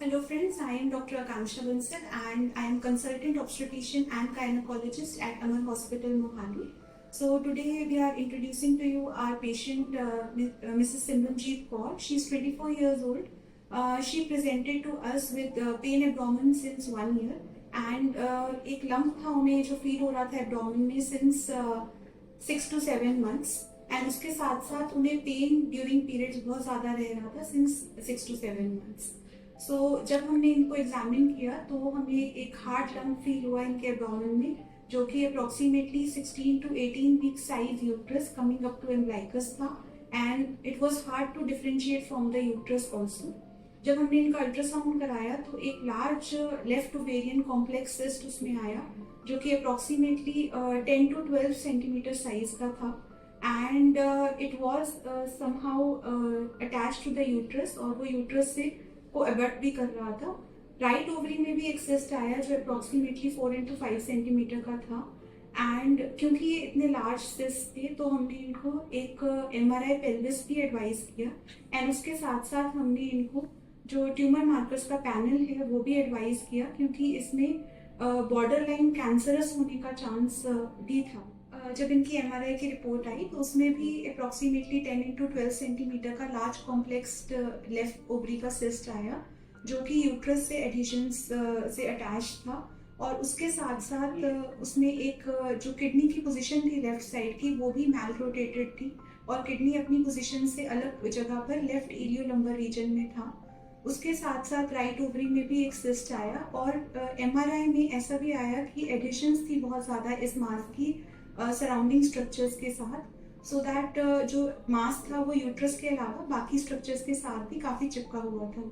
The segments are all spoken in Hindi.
Hello friends, I am Dr. Akanksha Bansal and I am consultant obstetrician and gynecologist at Amar Hospital, Mohali. So today we are introducing to you our patient Mrs. Simranjeet Kaur. She is 24 years old. She presented to us with pain abdomen since 1 year and एक lump था उन्हें जो feel हो रहा था abdomen में since 6 to 7 months and उसके साथ साथ उन्हें pain during periods बहुत ज़्यादा रह रहा था since 6 to 7 months. सो जब हमने इनको एग्जामिन किया तो हमें एक हार्ड लंप फील हुआ इनके एब्डोमेन में जो कि approximately 16 to 18 week size uterus coming up to umbilicus था and it was hard to differentiate from the uterus also. जब हमने इनका अल्ट्रासाउंड कराया तो एक large left ovarian complex cyst उसमें आया जो कि अप्रोक्सीमेटली 10 to 12 सेंटीमीटर साइज का था and it was somehow attached to the uterus और वो यूट्रस से को अबर्ट भी कर रहा था. राइट ओवरी में भी एक सिस्ट आया जो अप्रोक्सीमेटली 4 into 5 सेंटीमीटर का था एंड क्योंकि ये इतने लार्ज सिस्ट थे तो हमने इनको एक MRI पेल्विस भी एडवाइस किया एंड उसके साथ साथ हमने इनको जो ट्यूमर मार्कर्स का पैनल है वो भी एडवाइस किया क्योंकि इसमें बॉर्डर लाइन कैंसरस होने का चांस भी था. जब इनकी MRI की रिपोर्ट आई तो उसमें भी अप्रोक्सीमेटली 10 into 12 सेंटीमीटर का लार्ज कॉम्प्लेक्स लेफ्ट ओवरी का सिस्ट आया जो कि यूट्रस से एडिशंस से अटैच था और उसके साथ साथ उसमें एक जो किडनी की पोजीशन थी लेफ्ट साइड की वो भी मैल रोटेटेड थी और किडनी अपनी पोजीशन से अलग जगह पर लेफ्ट इलियोलंबर रीजन में था. उसके साथ साथ राइट ओवरी में भी एक सिस्ट आया और MRI में ऐसा भी आया कि एडिशंस थी बहुत ज़्यादा इस मास की सराउंडिंग स्ट्रक्चर्स के साथ सो दैट जो मास था वो यूट्रस के अलावा बाकी स्ट्रक्चर्स के साथ भी काफ़ी चिपका हुआ था.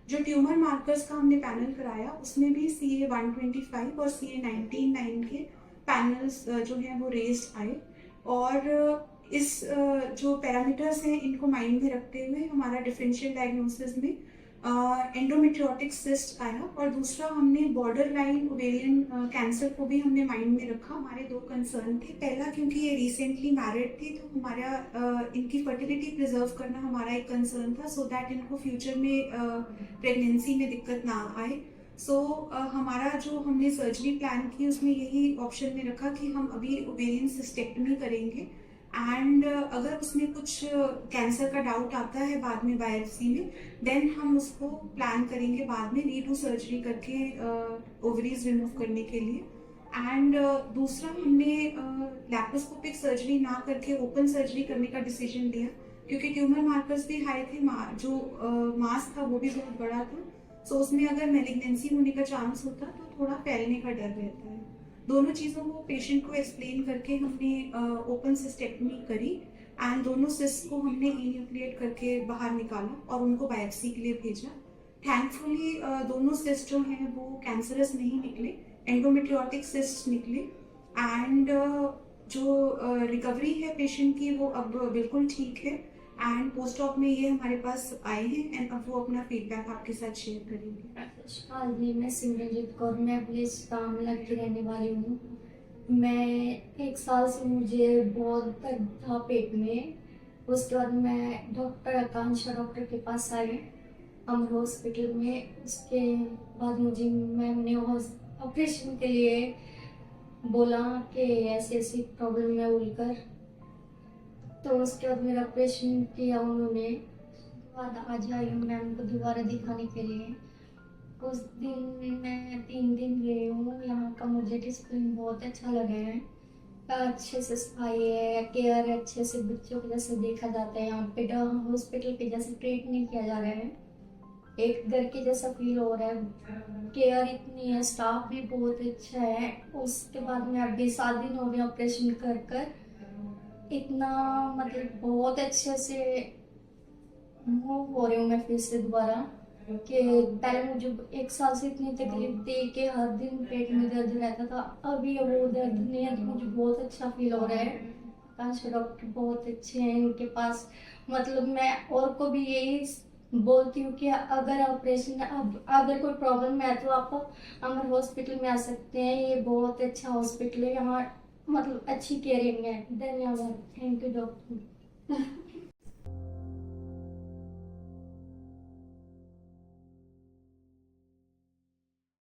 जो ट्यूमर मार्कर्स का हमने पैनल कराया उसमें भी CA 125 और CA 99 के पैनल्स जो हैं वो रेज्ड आए और इस जो पैरामीटर्स हैं इनको माइंड में रखते हुए हमारा डिफरेंशियल डायग्नोसिस में एंडोमेट्रियोटिक सिस्ट आया और दूसरा हमने बॉर्डर लाइन ओवेरियन कैंसर को भी हमने माइंड में रखा. हमारे दो कंसर्न थे. पहला क्योंकि ये रिसेंटली मैरिड थी तो हमारा इनकी फर्टिलिटी प्रिजर्व करना हमारा एक कंसर्न था सो दैट इनको फ्यूचर में प्रेगनेंसी में दिक्कत ना आए. सो हमारा जो हमने सर्जरी प्लान की उसमें यही ऑप्शन में रखा कि हम अभी ओवेरियन सिस्टेक्टमी करेंगे एंड अगर उसमें कुछ कैंसर का डाउट आता है बाद में बायोप्सी में देन हम उसको प्लान करेंगे बाद में रीडू सर्जरी करके ओवरीज रिमूव करने के लिए. एंड दूसरा हमने लैप्रोस्कोपिक सर्जरी ना करके ओपन सर्जरी करने का डिसीजन लिया क्योंकि ट्यूमर मार्कर्स भी हाई थे जो मास था वो भी बहुत बड़ा था सो उसमें अगर मेलिग्नेंसी होने का चांस होता तो थोड़ा फैलने का डर रहता है. दोनों चीज़ों को पेशेंट को एक्सप्लेन करके हमने ओपन सिस्टेक्टमी करी एंड दोनों सिस्ट को हमने इन्यूक्लिएट करके बाहर निकाला और उनको बायोप्सी के लिए भेजा. थैंकफुली दोनों सिस्ट जो हैं वो कैंसरस नहीं निकले, एंडोमेट्रियोटिक सिस्ट निकले एंड जो रिकवरी है पेशेंट की वो अब बिल्कुल ठीक है एंड पोस्ट ऑप में ये हमारे पास आए हैं एंड अब वो अपना फीडबैक आपके साथ शेयर करेंगे. हाँ जी, मैं सिमरनजीत कौर, मैं विलेज तामला की रहने वाली हूँ. मैं 1 साल से मुझे बहुत दर्द था पेट में. उसके बाद मैं डॉक्टर आकांक्षा डॉक्टर के पास आई अमर हॉस्पिटल में. उसके बाद मुझे मैंने ऑपरेशन के लिए बोला कि ऐसी ऐसी प्रॉब्लम है बोलकर. तो उसके बाद मेरा ऑपरेशन किया उन्होंने. बाद आज आई हूँ मैम को दोबारा दिखाने के लिए. उस दिन मैं 3 दिन गई हूँ. यहाँ का मुझे डिसिप्लिन बहुत अच्छा लगा है. अच्छे से सफाई है, केयर अच्छे से बच्चों को जैसे देखा जाता है. यहाँ पे हॉस्पिटल पे जैसे ट्रीट नहीं किया जा रहा है, एक घर के जैसा फील हो रहा है. केयर इतनी है, स्टाफ भी बहुत अच्छा है. उसके बाद में अभी 7 दिन हो गए ऑपरेशन कर इतना मतलब बहुत अच्छे से मूव हो रही हूँ मैं फिर से दोबारा. कि पहले मुझे 1 साल से इतनी तकलीफ थी कि हर दिन पेट में दर्द रहता था. अभी वो दर्द नहीं है तो मुझे बहुत अच्छा फील हो रहा है. कांशा डॉक्टर बहुत अच्छे हैं, इनके पास मतलब मैं और को भी यही बोलती हूँ कि अगर ऑपरेशन अगर कोई प्रॉब्लम है तो आप अमर हॉस्पिटल में आ सकते हैं. ये बहुत अच्छा हॉस्पिटल है, यहाँ मतलब अच्छी केयरिंग है. धन्यवाद. Thank you doctor.